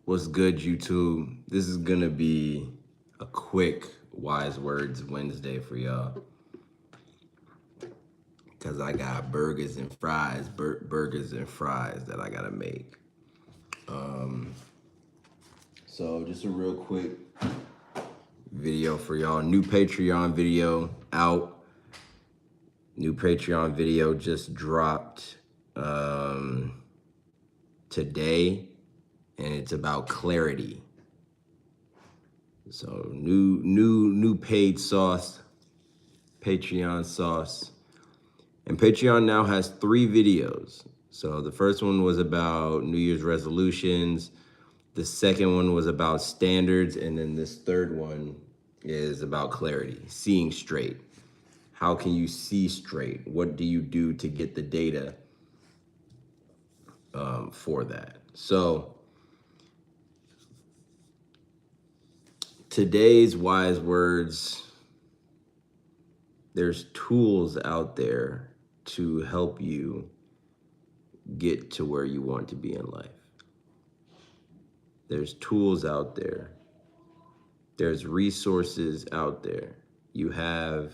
What's good, YouTube? This is gonna be a quick Wise Words Wednesday for y'all. Cause I got burgers and fries, burgers and fries that I gotta make. So just a real quick video for y'all. New Patreon video out. New Patreon video just dropped today, and it's about clarity. So new paid sauce, Patreon sauce. And Patreon now has 3 videos. So the first one was about New Year's resolutions. The second one was about standards. And then this third one is about clarity, seeing straight. How can you see straight? What do you do to get the data for that? So today's wise words, there's tools out there to help you get to where you want to be in life. There's tools out there. There's resources out there. You have,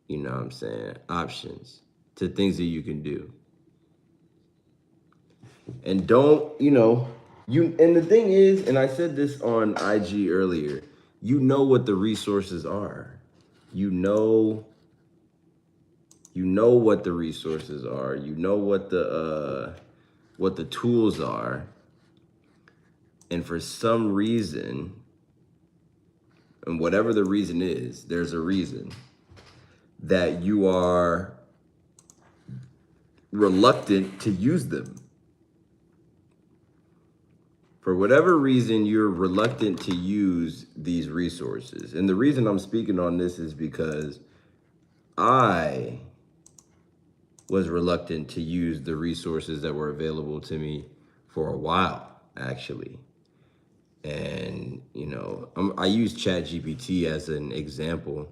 what I'm saying, options to things that you can do. And don't, and the thing is, and I said this on IG earlier, you know what the resources are. You know what the resources are. You know what the tools are. And for some reason, and whatever the reason is, there's a reason that you are reluctant to use them. For whatever reason, you're reluctant to use these resources. And the reason I'm speaking on this is because I was reluctant to use the resources that were available to me for a while, actually. And, I use ChatGPT as an example.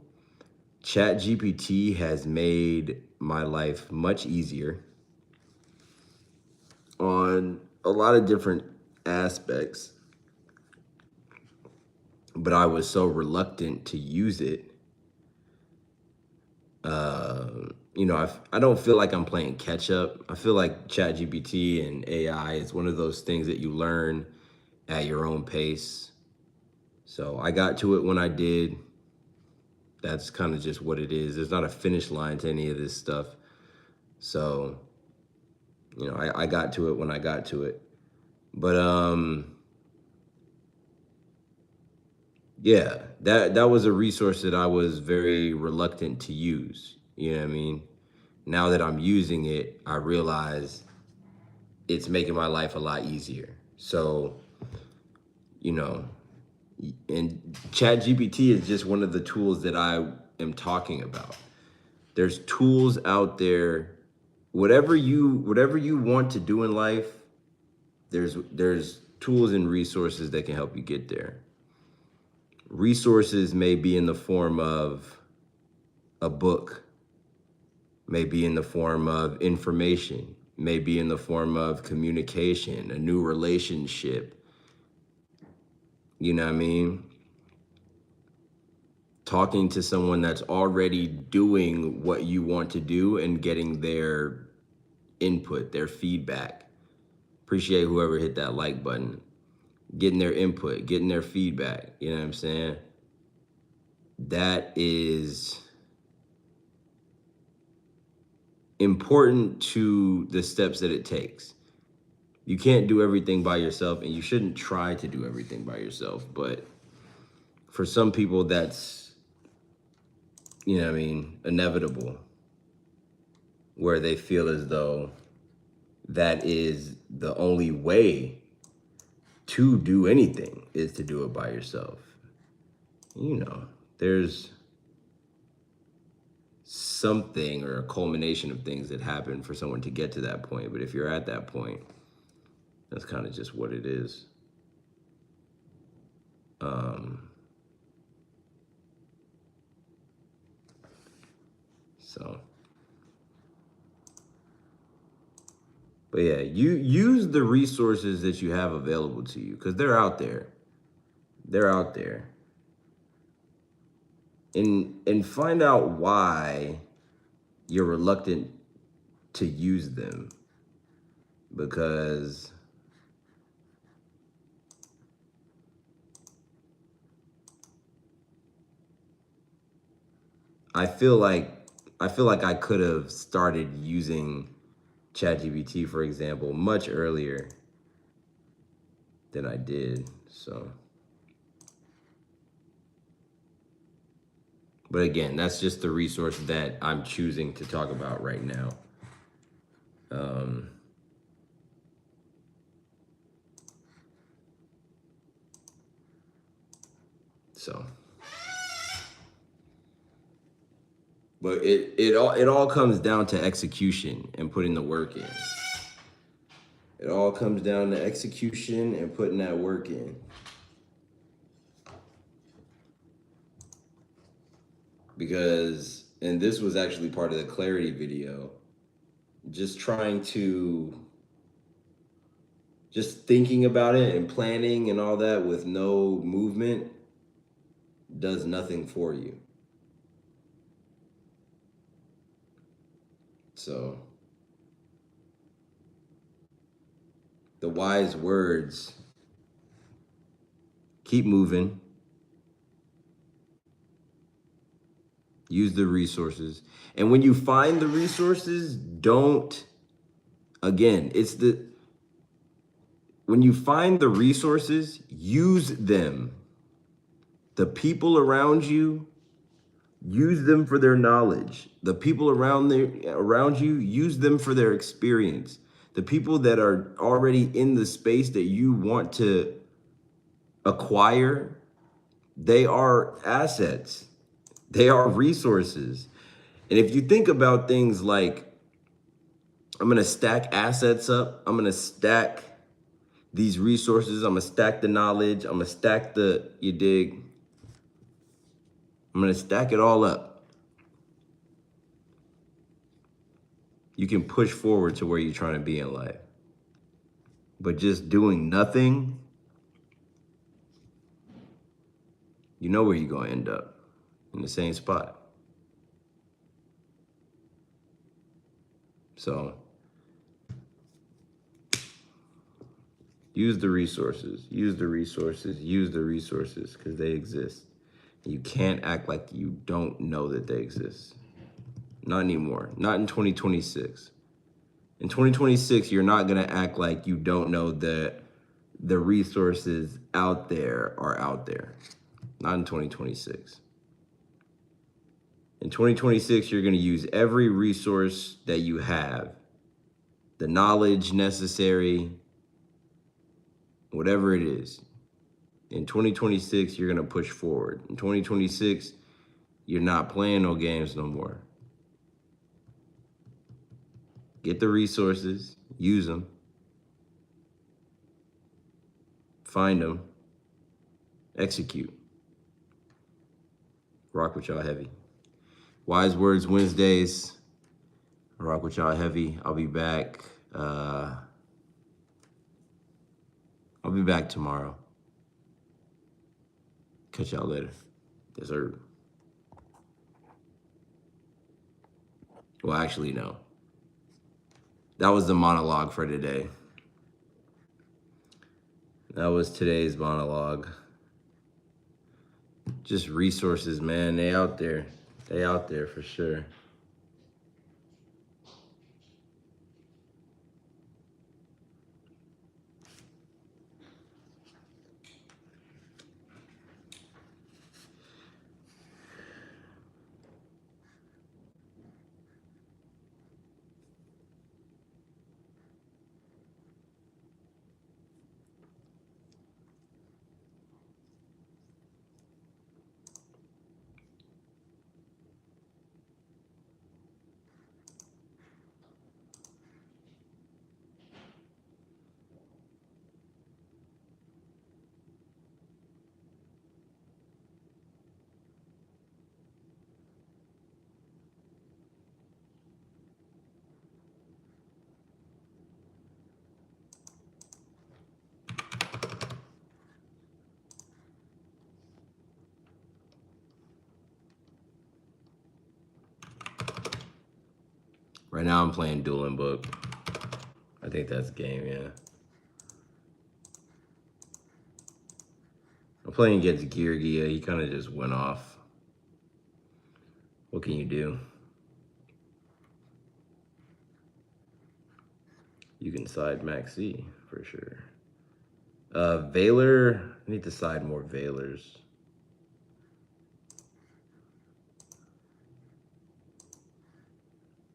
ChatGPT has made my life much easier on a lot of different aspects, but I was so reluctant to use it. I don't feel like I'm playing catch up. I feel like ChatGPT and AI is one of those things that you learn at your own pace. So I got to it when I did. That's kind of just what it is. There's not a finish line to any of this stuff. So, I got to it when I got to it. But yeah, that was a resource that I was very reluctant to use. You know what I mean? Now that I'm using it, I realize it's making my life a lot easier. So, you know, and ChatGPT is just one of the tools that I am talking about. There's tools out there. Whatever you want to do in life, there's tools and resources that can help you get there. Resources may be in the form of a book, may be in the form of information, may be in the form of communication, a new relationship. You know what I mean? Talking to someone that's already doing what you want to do and getting their input, their feedback. Appreciate whoever hit that like button. Getting their input, getting their feedback. You know what I'm saying? That is important to the steps that it takes. You can't do everything by yourself, and you shouldn't try to do everything by yourself. But for some people, that's, inevitable, where they feel as though that is the only way to do anything is to do it by yourself. There's something or a culmination of things that happen for someone to get to that point. But if you're at that point, that's kind of just what it is. So, But yeah, you use the resources that you have available to you because they're out there. They're out there. And find out why you're reluctant to use them. Because I feel like I could have started using ChatGPT, for example, much earlier than I did. So, but again, that's just the resource that I'm choosing to talk about right now. Um, so, but it all comes down to execution and putting the work in. It all comes down to execution and putting that work in. Because, and this was actually part of the clarity video, just thinking about it and planning and all that with no movement does nothing for you. So, the wise words: keep moving, use the resources. And when you find the resources, when you find the resources, use them. The people around you, use them for their knowledge. The people around you, use them for their experience. The people that are already in the space that you want to acquire, they are assets. They are resources. And if you think about things like, I'm going to stack assets up, I'm going to stack these resources, I'm going to stack the knowledge, I'm going to stack you dig? I'm going to stack it all up. You can push forward to where you're trying to be in life. But just doing nothing, you know where you're going to end up, in the same spot. So use the resources, use the resources, use the resources, because they exist. You can't act like you don't know that they exist. Not anymore. Not in 2026. In 2026, you're not going to act like you don't know that the resources out there are out there. Not in 2026. In 2026, you're going to use every resource that you have, the knowledge necessary, whatever it is. In 2026, you're going to push forward. In 2026, you're not playing no games no more. Get the resources, use them, find them, execute. Rock with y'all heavy. Wise Words Wednesdays. Rock with y'all heavy. I'll be back. I'll be back tomorrow. Catch y'all later. Yes, sir. Well, actually, no. That was the monologue for today. That was today's monologue. Just resources, man. They out there. They out there for sure. Right now I'm playing Dueling Book. I think that's game, yeah. I'm playing against Geargia. He kind of just went off. What can you do? You can side Maxi for sure. Valor, I need to side more Valors.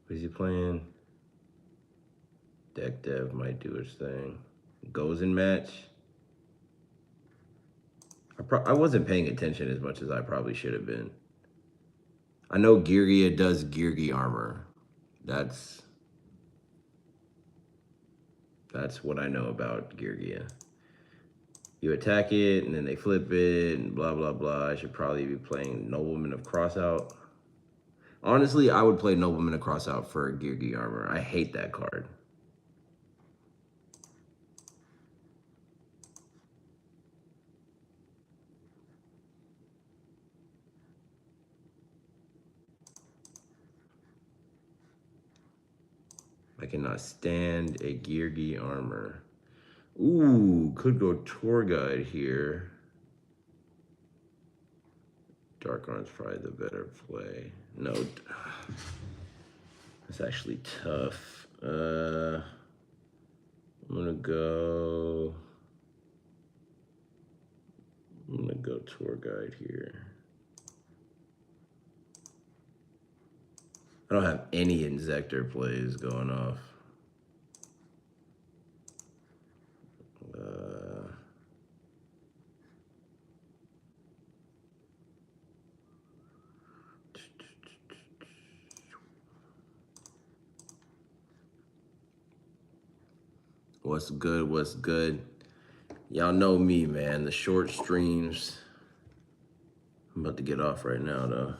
What is he playing? Deck Dev might do his thing. Goes in match. I wasn't paying attention as much as I probably should have been. I know Geargia does Geargia armor. That's what I know about Geargia. You attack it, and then they flip it, and blah, blah, blah. I should probably be playing Nobleman of Crossout. Honestly, I would play Nobleman of Crossout for Geargia armor. I hate that card. I cannot stand a Geargia armor. Ooh, could go Tour Guide here. Dark Arm's probably the better play. No, it's actually tough. I'm gonna go Tour Guide here. I don't have any Inzector plays going off. What's good? What's good? Y'all know me, man. The short streams. I'm about to get off right now, though.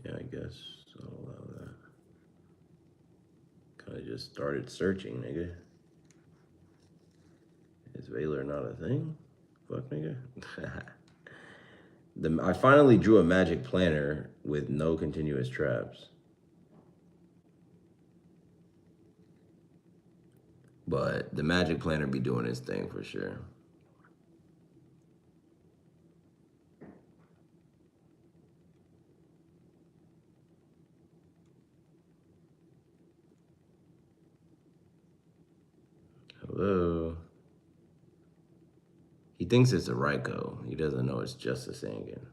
Yeah, I guess I'll allow that. Kind of just started searching, nigga. Is Valor not a thing? Fuck, nigga. I finally drew a magic planner with no continuous traps. But the magic planner be doing its thing for sure. Hello. He thinks it's a Raikou. He doesn't know it's just a Sangan.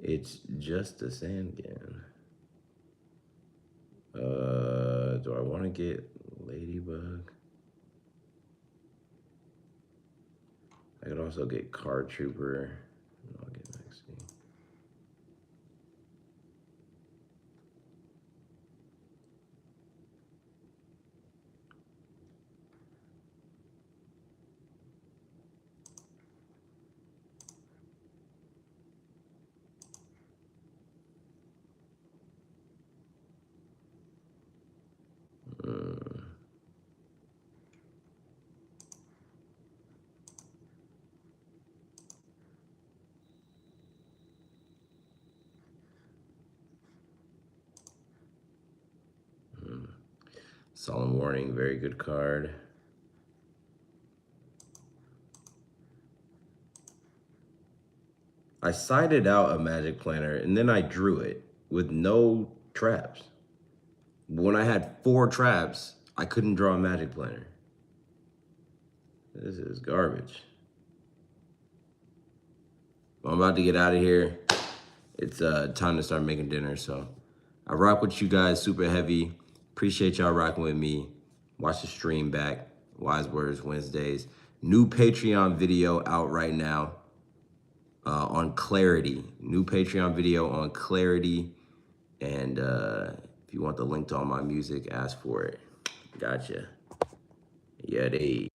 It's just a Sangan. Do I want to get Ladybug? I could also get Card Trooper. I'll get Maxi. Solemn Warning, very good card. I sided out a magic planner and then I drew it with no traps. But when I had 4 traps, I couldn't draw a magic planner. This is garbage. I'm about to get out of here. It's time to start making dinner, so I rock with you guys super heavy. Appreciate y'all rocking with me. Watch the stream back. Wise Words Wednesdays. New Patreon video out right now on Clarity. New Patreon video on Clarity. And if you want the link to all my music, ask for it. Gotcha. Yeah, they.